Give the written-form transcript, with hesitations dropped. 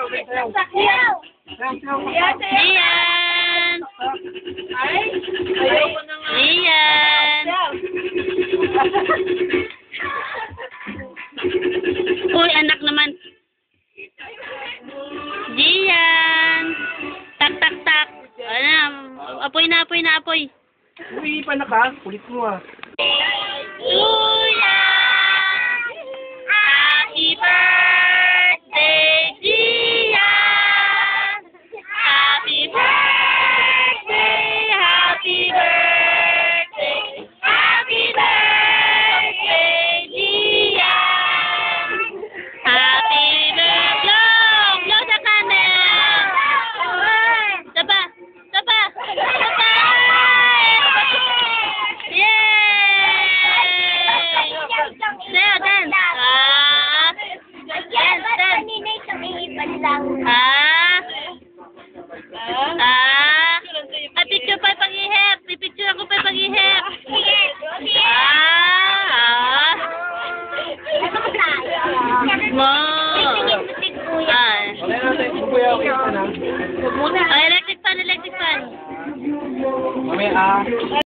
Ian! Ian! Uy, anak naman. Gian! Tak, tak, tak. Ano? Apoy na, apoy na, apoy. Uy, panak ka? Kulit mo ah. Luya! Happy birthday, Gian! Happy birthday, happy birthday, happy birthday, Gian! Happy birthday! Blow the candle! Saba! Saba! Saba! There, dance. Dance, dance. Picture pa pag-ihip. Pipicture ako pa pag-ihip. Mo. Wala natin, kuya, okay ka na. Electric fan, electric fan. Mamaya